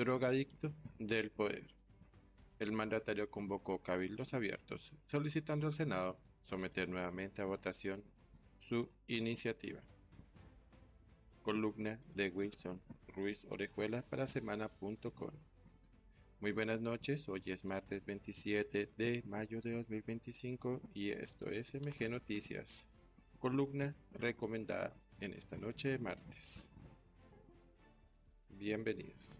Drogadicto del poder. El mandatario convocó cabildos abiertos, solicitando al Senado someter nuevamente a votación su iniciativa. Columna de Wilson Ruiz Orejuela para semana.com. Muy buenas noches, hoy es martes 27 de mayo de 2025 y esto es MG Noticias, columna recomendada en esta noche de martes. Bienvenidos.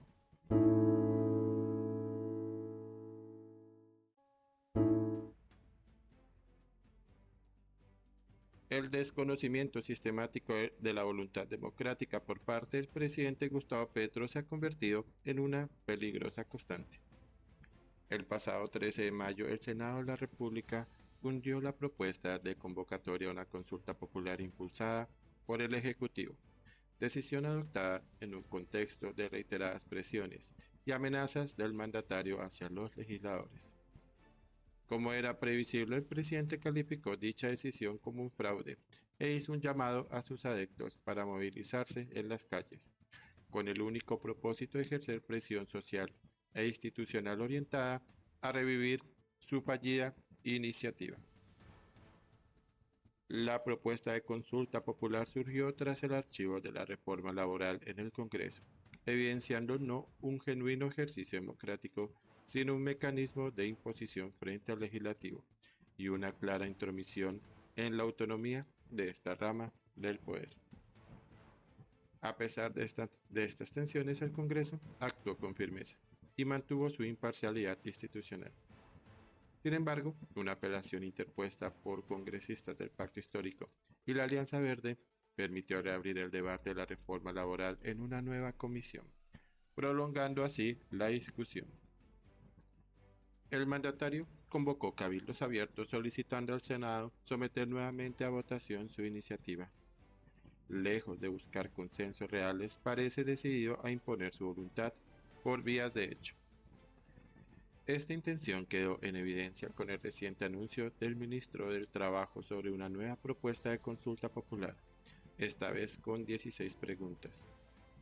El desconocimiento sistemático de la voluntad democrática por parte del presidente Gustavo Petro se ha convertido en una peligrosa constante. El pasado 13 de mayo, el Senado de la República hundió la propuesta de convocatoria a una consulta popular impulsada por el Ejecutivo, decisión adoptada en un contexto de reiteradas presiones y amenazas del mandatario hacia los legisladores. Como era previsible, el presidente calificó dicha decisión como un fraude e hizo un llamado a sus adeptos para movilizarse en las calles, con el único propósito de ejercer presión social e institucional orientada a revivir su fallida iniciativa. La propuesta de consulta popular surgió tras el archivo de la reforma laboral en el Congreso, evidenciando no un genuino ejercicio democrático, sino un mecanismo de imposición frente al legislativo y una clara intromisión en la autonomía de esta rama del poder. A pesar de estas tensiones, el Congreso actuó con firmeza y mantuvo su imparcialidad institucional. Sin embargo, una apelación interpuesta por congresistas del Pacto Histórico y la Alianza Verde permitió reabrir el debate de la reforma laboral en una nueva comisión, prolongando así la discusión. El mandatario convocó cabildos abiertos solicitando al Senado someter nuevamente a votación su iniciativa. Lejos de buscar consensos reales, parece decidido a imponer su voluntad por vías de hecho. Esta intención quedó en evidencia con el reciente anuncio del ministro del Trabajo sobre una nueva propuesta de consulta popular, esta vez con 16 preguntas,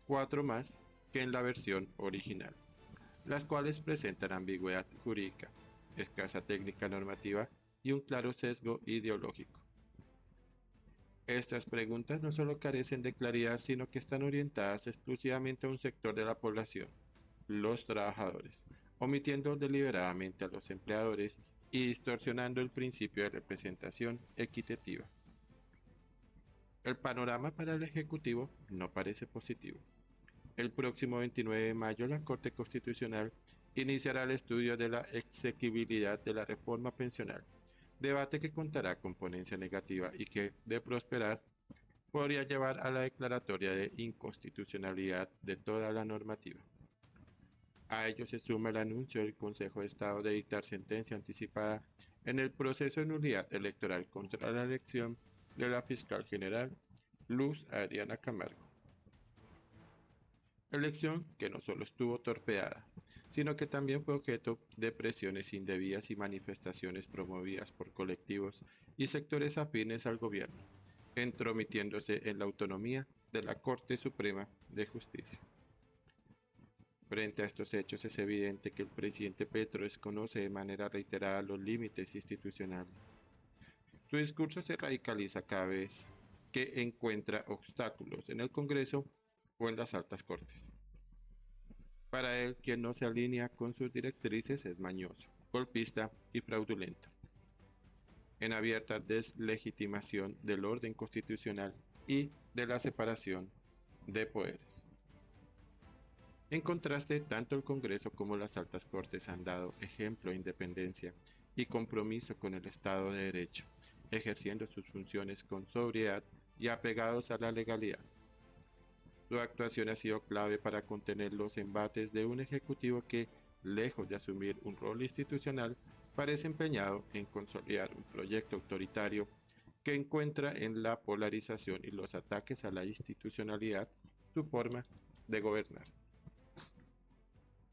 4 más que en la versión original, las cuales presentan ambigüedad jurídica, escasa técnica normativa y un claro sesgo ideológico. Estas preguntas no solo carecen de claridad, sino que están orientadas exclusivamente a un sector de la población, los trabajadores, omitiendo deliberadamente a los empleadores y distorsionando el principio de representación equitativa. El panorama para el Ejecutivo no parece positivo. El próximo 29 de mayo la Corte Constitucional iniciará el estudio de la exequibilidad de la reforma pensional, debate que contará con ponencia negativa y que, de prosperar, podría llevar a la declaratoria de inconstitucionalidad de toda la normativa. A ello se suma el anuncio del Consejo de Estado de dictar sentencia anticipada en el proceso de nulidad electoral contra la elección de la fiscal general Luz Adriana Camargo. Elección que no solo estuvo torpeada, sino que también fue objeto de presiones indebidas y manifestaciones promovidas por colectivos y sectores afines al gobierno, entrometiéndose en la autonomía de la Corte Suprema de Justicia. Frente a estos hechos es evidente que el presidente Petro desconoce de manera reiterada los límites institucionales. Su discurso se radicaliza cada vez que encuentra obstáculos en el Congreso o en las altas cortes. Para él, quien no se alinea con sus directrices es mañoso, golpista y fraudulento, en abierta deslegitimación del orden constitucional y de la separación de poderes. En contraste, tanto el Congreso como las altas cortes han dado ejemplo de independencia y compromiso con el Estado de Derecho, ejerciendo sus funciones con sobriedad y apegados a la legalidad. Su actuación ha sido clave para contener los embates de un ejecutivo que, lejos de asumir un rol institucional, parece empeñado en consolidar un proyecto autoritario que encuentra en la polarización y los ataques a la institucionalidad su forma de gobernar.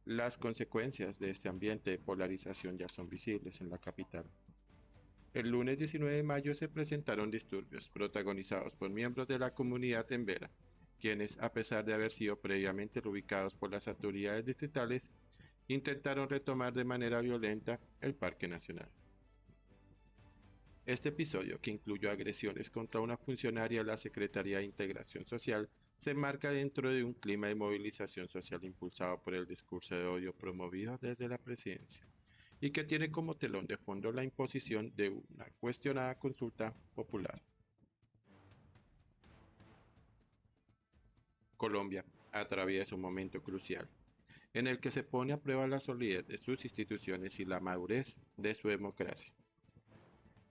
Las consecuencias de este ambiente de polarización ya son visibles en la capital. El lunes 19 de mayo se presentaron disturbios protagonizados por miembros de la comunidad en Vera, quienes, a pesar de haber sido previamente reubicados por las autoridades distritales, intentaron retomar de manera violenta el Parque Nacional. Este episodio, que incluyó agresiones contra una funcionaria de la Secretaría de Integración Social, se enmarca dentro de un clima de movilización social impulsado por el discurso de odio promovido desde la presidencia y que tiene como telón de fondo la imposición de una cuestionada consulta popular. Colombia atraviesa un momento crucial en el que se pone a prueba la solidez de sus instituciones y la madurez de su democracia.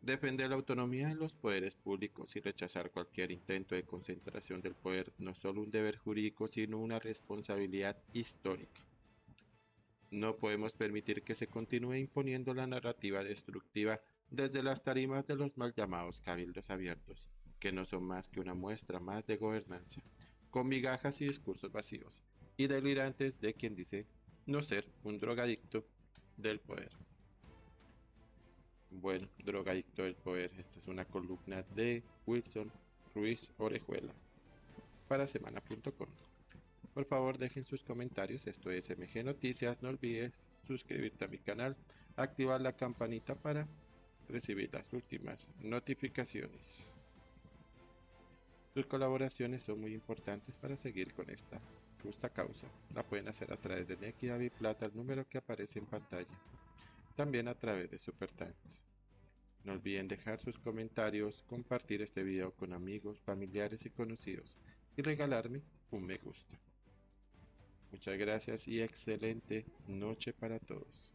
Defender la autonomía de los poderes públicos y rechazar cualquier intento de concentración del poder no es solo un deber jurídico, sino una responsabilidad histórica. No podemos permitir que se continúe imponiendo la narrativa destructiva desde las tarimas de los mal llamados cabildos abiertos, que no son más que una muestra más de gobernanza, con migajas y discursos vacíos y delirantes de quien dice no ser un drogadicto del poder. Bueno, drogadicto del poder, esta es una columna de Wilson Ruiz Orejuela para semana.com. Por favor, dejen sus comentarios. Esto es MG Noticias. No olvides suscribirte a mi canal, activar la campanita para recibir las últimas notificaciones. Sus colaboraciones son muy importantes para seguir con esta justa causa. La pueden hacer a través de Nequi, Davi Plata, el número que aparece en pantalla. También a través de Super Thanks. No olviden dejar sus comentarios, compartir este video con amigos, familiares y conocidos y regalarme un me gusta. Muchas gracias y excelente noche para todos.